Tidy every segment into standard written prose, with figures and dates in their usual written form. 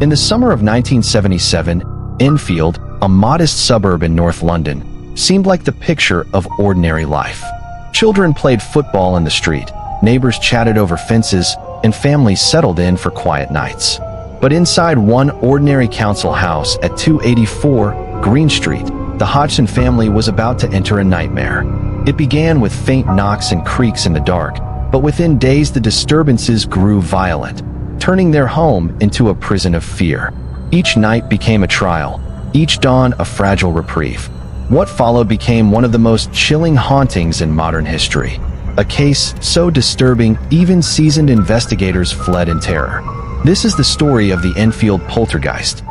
In the summer of 1977, Enfield, a modest suburb in North London, seemed like the picture of ordinary life. Children played football in the street, neighbors chatted over fences, and families settled in for quiet nights. But inside one ordinary council house at 284 Green Street, the Hodgson family was about to enter a nightmare. It began with faint knocks and creaks in the dark, but within days the disturbances grew violent, turning their home into a prison of fear. Each night became a trial, each dawn a fragile reprieve. What followed became one of the most chilling hauntings in modern history. A case so disturbing, even seasoned investigators fled in terror. This is the story of the Enfield Poltergeist.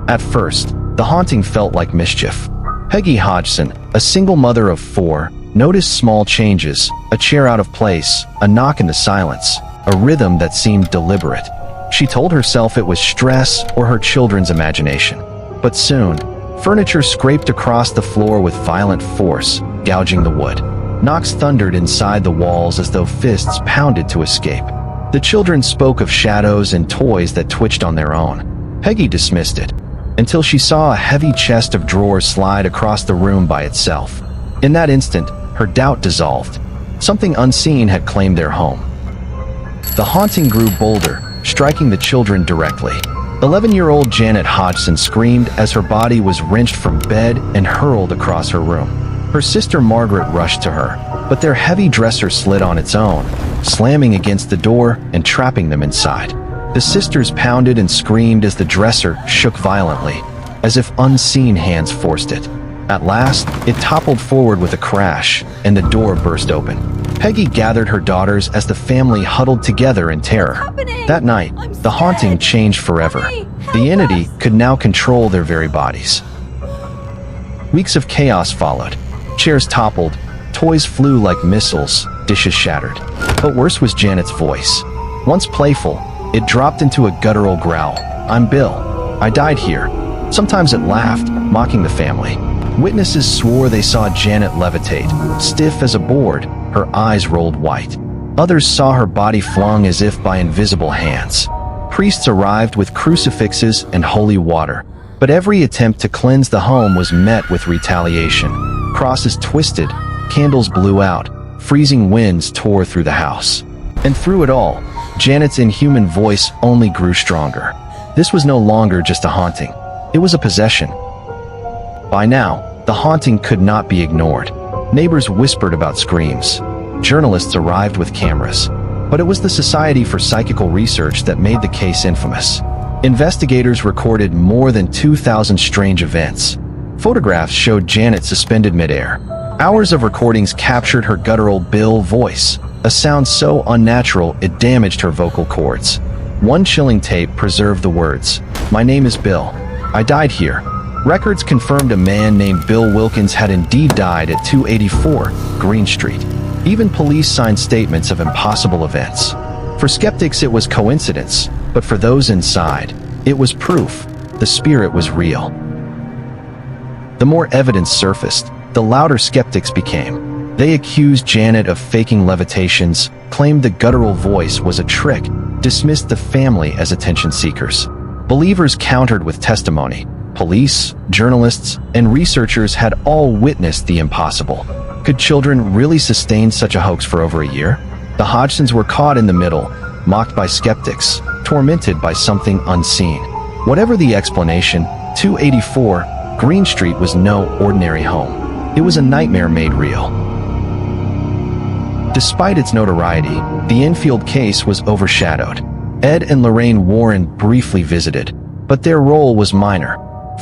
At first, the haunting felt like mischief. Peggy Hodgson, a single mother of 4, noticed small changes, a chair out of place, a knock in the silence, a rhythm that seemed deliberate. She told herself it was stress or her children's imagination. But soon, furniture scraped across the floor with violent force, gouging the wood. Knocks thundered inside the walls as though fists pounded to escape. The children spoke of shadows and toys that twitched on their own. Peggy dismissed it, until she saw a heavy chest of drawers slide across the room by itself. In that instant, her doubt dissolved. Something unseen had claimed their home. The haunting grew bolder, striking the children directly. 11-year-old Janet Hodgson screamed as her body was wrenched from bed and hurled across her room. Her sister Margaret rushed to her, but their heavy dresser slid on its own, slamming against the door and trapping them inside. The sisters pounded and screamed as the dresser shook violently, as if unseen hands forced it. At last, it toppled forward with a crash, and the door burst open. Peggy gathered her daughters as the family huddled together in terror. That night, the haunting changed forever. The entity could now control their very bodies. Weeks of chaos followed. Chairs toppled, toys flew like missiles, dishes shattered. But worse was Janet's voice. Once playful, it dropped into a guttural growl. "I'm Bill. I died here." Sometimes it laughed, mocking the family. Witnesses swore they saw Janet levitate, stiff as a board, her eyes rolled white. Others saw her body flung as if by invisible hands. Priests arrived with crucifixes and holy water, but every attempt to cleanse the home was met with retaliation. Crosses twisted, candles blew out, freezing winds tore through the house. And through it all, Janet's inhuman voice only grew stronger. This was no longer just a haunting. It was a possession. By now, the haunting could not be ignored. Neighbors whispered about screams. Journalists arrived with cameras. But it was the Society for Psychical Research that made the case infamous. Investigators recorded more than 2,000 strange events. Photographs showed Janet suspended midair. Hours of recordings captured her guttural Bill voice, a sound so unnatural it damaged her vocal cords. One chilling tape preserved the words, "My name is Bill. I died here." Records confirmed a man named Bill Wilkins had indeed died at 284 Green Street. Even police signed statements of impossible events. For skeptics it was coincidence, but for those inside, it was proof the spirit was real. The more evidence surfaced, the louder skeptics became. They accused Janet of faking levitations, claimed the guttural voice was a trick, dismissed the family as attention seekers. Believers countered with testimony. Police, journalists, and researchers had all witnessed the impossible. Could children really sustain such a hoax for over a year? The Hodgsons were caught in the middle, mocked by skeptics, tormented by something unseen. Whatever the explanation, 284 Green Street was no ordinary home. It was a nightmare made real. Despite its notoriety, the Enfield case was overshadowed. Ed and Lorraine Warren briefly visited, but their role was minor,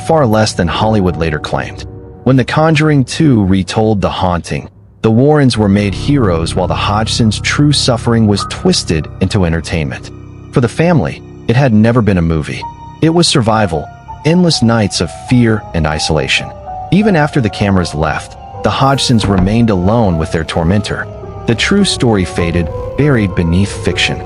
far less than Hollywood later claimed. When The Conjuring 2 retold the haunting, the Warrens were made heroes while the Hodgsons' true suffering was twisted into entertainment. For the family, it had never been a movie. It was survival, endless nights of fear and isolation. Even after the cameras left, the Hodgsons remained alone with their tormentor. The true story faded, buried beneath fiction.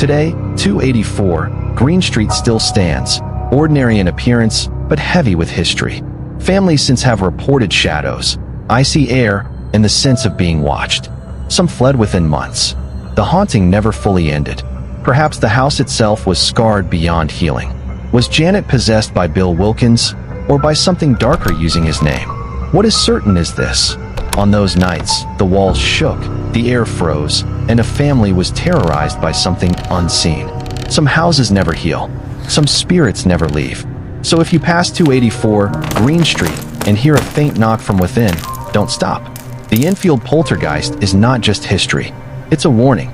Today, 284 Green Street still stands, ordinary in appearance, but heavy with history. Families since have reported shadows, icy air, and the sense of being watched. Some fled within months. The haunting never fully ended. Perhaps the house itself was scarred beyond healing. Was Janet possessed by Bill Wilkins, or by something darker using his name? What is certain is this. On those nights, the walls shook, the air froze, and a family was terrorized by something unseen. Some houses never heal. Some spirits never leave. So if you pass 284 Green Street and hear a faint knock from within, don't stop. The Enfield Poltergeist is not just history. It's a warning.